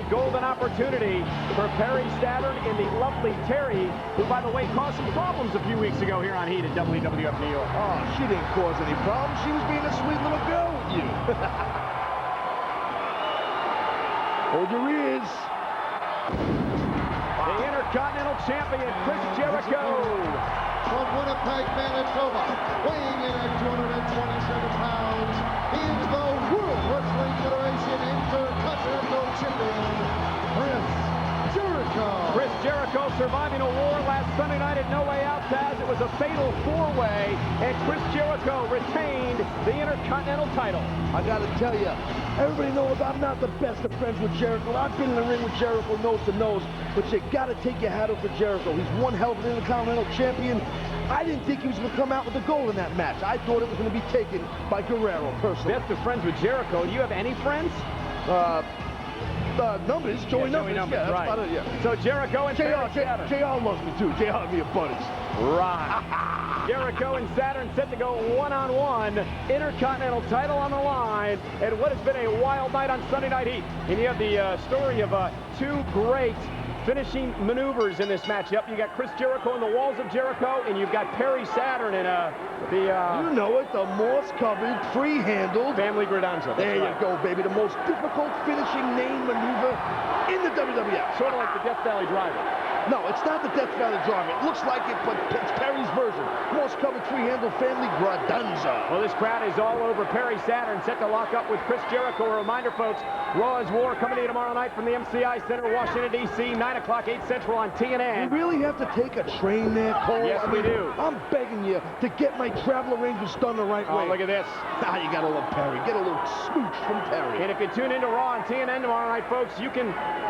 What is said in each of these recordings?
golden opportunity for Perry Saturn and the lovely Terry, who, by the way, caused some problems a few weeks ago here on Heat at WWF New York. Oh, she didn't cause any problems. She was being a sweet little girl with you. Hold your ears. The Intercontinental Champion, Chris Jericho. From Winnipeg, Manitoba, weighing in at 227 pounds, he is the World Wrestling Federation Intercontinental Champion, Chris Jericho. Chris Jericho surviving a war last Sunday night at No Way Out, Taz. It was a fatal four-way, and Chris Jericho retained the Intercontinental title. I gotta tell you, everybody knows I'm not the best of friends with Jericho. I've been in the ring with Jericho nose to nose, but you gotta take your hat off for Jericho. He's one hell of an Intercontinental Champion. I didn't think he was gonna come out with the gold in that match. I thought it was gonna be taken by Guerrero, personally. Best of friends with Jericho. Do you have any friends? Numbers, Joey Numbers. Yeah, that's right. about it, yeah. So Jericho and JR loves me too. JR and me are buddies. Right. Jericho and Saturn set to go one-on-one. Intercontinental title on the line. And what has been a wild night on Sunday Night Heat. And you have the story of two great finishing maneuvers in this matchup. You got Chris Jericho in the walls of Jericho, and you've got Perry Saturn in you know it, the moss-covered, free-handled Family Gridanza. There you go, baby. The most difficult finishing name maneuver in the WWF. Sort of like the Death Valley Driver. No, it's not the Death Valley Driver. It looks like it, but it's Perry's version. Moss-covered, free-handled Family Gridanza. Well, this crowd is all over Perry Saturn, set to lock up with Chris Jericho. A reminder, folks, Raw is War coming to you tomorrow night from the MCI Center, Washington, D.C., 9 o'clock, 8 Central on TNN. We really have to take a train there, Cole? Yes, we do. I'm begging you to get my travel arrangements done the right way. Oh, look at this. Now you gotta love Perry. Get a little smooch from Perry. And if you tune into Raw on TNN tomorrow night, folks, you can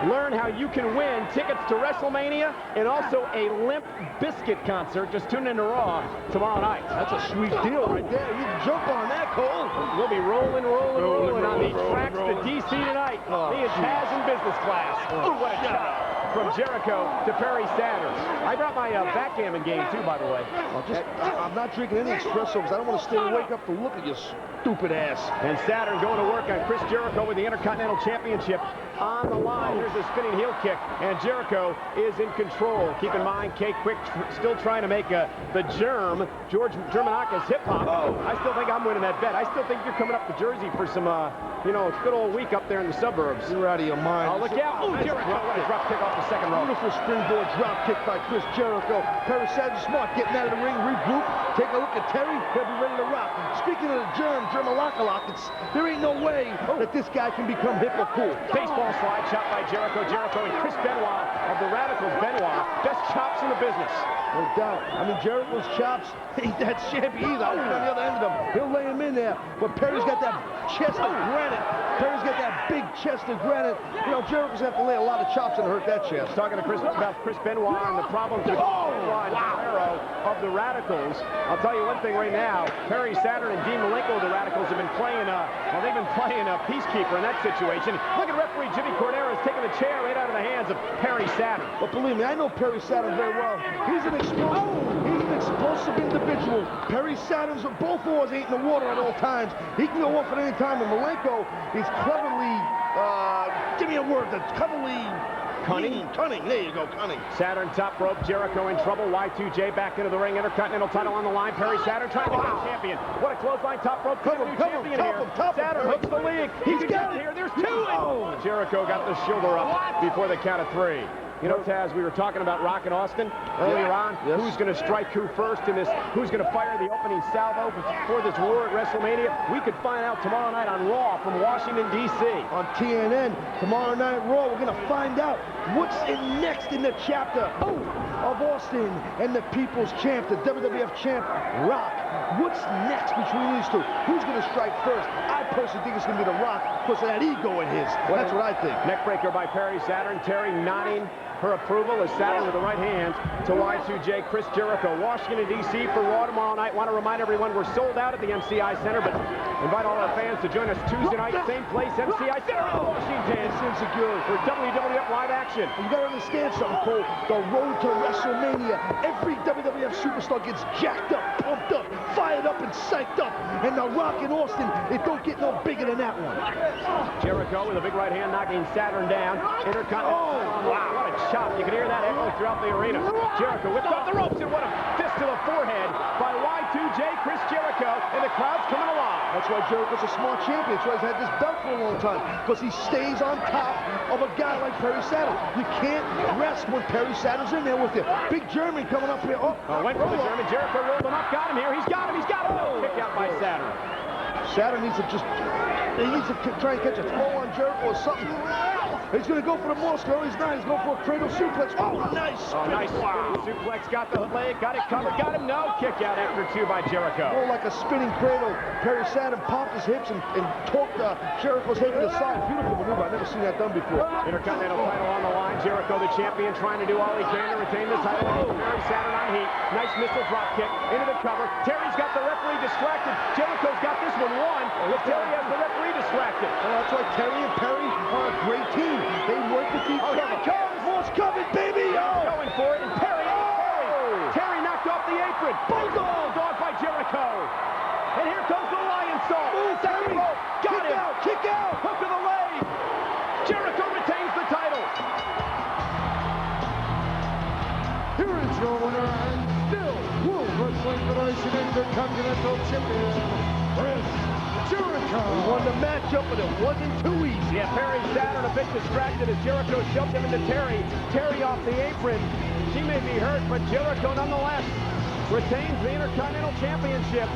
learn how you can win tickets to WrestleMania and also a Limp Bizkit concert. Just tune into Raw tomorrow night. That's a sweet deal right there. You can jump on that, Cole. We'll be rolling on the tracks to D.C. tonight. Me and Taz in business class. Ooh, what a shot from Jericho to Perry Saturn. I brought my backgammon game, too, by the way. I'm not drinking any espresso because I don't want to stay awake up to look at your stupid ass. And Saturn going to work on Chris Jericho with the Intercontinental Championship on the line. Here's a spinning heel kick, and Jericho is in control. Keep in mind, K Quick still trying to make the Germ, George Germanakis hip-hop. I still think I'm winning that bet. I still think you're coming up to Jersey for some, good old week up there in the suburbs. You're out of your mind. Oh, look out. Oh, Jericho, what a drop kick off the second row. Beautiful springboard drop kick by Chris Jericho. Perry Saturn smart, getting out of the ring, regroup. Take a look at Terry. He'll be ready to rock. Speaking of the Germalakalock, there ain't no way that this guy can become hip or cool. Baseball slide shot by Jericho. Jericho and Chris Benoit of the Radicals. Benoit, best chops in the business. No doubt. I mean, Jericho's chops ain't that shabby either. I'll be on the other end of them. He'll lay him in there. But Perry's got that chest of granite. Perry's got that big chest of granite. You know, Jericho's have to lay a lot of chops and hurt that chest. Talking to Chris about Chris Benoit and the problems with Benoit and Guerrero of the Radicals. I'll tell you one thing right now. Perry Saturn and Dean Malenko of the Radicals have been playing, they've been playing peacekeeper in that situation. Look at referee Jimmy Corderas taking the chair right out of the hands of Perry Saturn. But believe me, I know Perry Saturn very well. He's an explosive individual. Perry Saturn's both oars ain't in the water at all times. He can go off at any time. And Malenko is cleverly, give me a word, that's cleverly cunning. There you go, cunning. Saturn top rope, Jericho in trouble. Y2J back into the ring. Intercontinental title on the line. Perry Saturn trying to become champion. What a clothesline top rope. Saturn hooks the league. He's got it. Here. There's two. Jericho got the shoulder up before the count of three. You know, Taz, we were talking about Rock and Austin earlier on. Yes. Who's going to strike who first in this? Who's going to fire the opening salvo before this war at WrestleMania? We could find out tomorrow night on Raw from Washington, D.C. On TNN, tomorrow night Raw, we're going to find out what's next in the chapter of Austin and the People's Champ, the WWF Champ, Rock. What's next between these two? Who's going to strike first? I personally think it's going to be The Rock because of that ego in his. That's what I think. Neckbreaker by Perry Saturn. Terry nodding her approval as Saturn with the right hand to Y2J Chris Jericho. Washington, D.C. for Raw tomorrow night. Want to remind everyone we're sold out at the MCI Center, but invite all our fans to join us Tuesday night, same place, MCI Center in Washington. It's insecure. For WWF Live Action. You got to understand something, Cole. The road to WrestleMania. Every WWF superstar gets jacked up, pumped up, fired up, and psyched up. And The Rock in Austin, it don't get no bigger than that one. Jericho with a big right hand knocking Saturn down. Intercontinental. Oh, wow, what a chop. You can hear that echo throughout the arena. Jericho whipped off the ropes and what a fist to the forehead by Y2J Chris Jericho. And the crowd's coming alive. That's why Jericho's a smart champion. That's why he's had this belt for a long time. Because he stays on top of a guy like Perry Saturn. You can't rest when Perry Saturn's in there with you. Big German coming up here. Went for the German. Jericho rolled him up. Got him here. He's got him. He's got him. No, kick out by Saturn. Saturn needs to try and catch a throw on Jericho or something. He's going to go for the Moscow. He's not. He's going for a cradle suplex. Oh, nice. Oh, nice. Wow. Suplex. Got the leg. Got it covered. Got him. No. Kick out after two by Jericho. More like a spinning cradle. Perry Saturn popped his hips and torqued Jericho's head to the side. Beautiful maneuver. I've never seen that done before. Intercontinental title on the line. Jericho, the champion, trying to do all he can to retain the title. Perry Saturn on heat. Nice missile drop kick into the cover. Terry's got the referee distracted. Jericho's got this one won. But Terry has the referee distracted. Well, that's why Terry and Perry are a great team. They work with each other. Here it comes. More's coming, baby. Going for it. And Terry knocked off the apron. Bulldog by Jericho. And here comes the Lion Salt. Terry got him. Kick out. Hook of the leg. Jericho retains the title. Here is your winner and still World Wrestling Federation Intercontinental Champion, Chris Jericho. He won the matchup, but it wasn't too easy. Yeah, Perry Saturn a bit distracted as Jericho shoved him into Terry. Terry off the apron. She may be hurt, but Jericho nonetheless retains the Intercontinental Championship.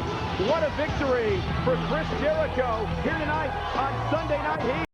What a victory for Chris Jericho here tonight on Sunday Night Heat.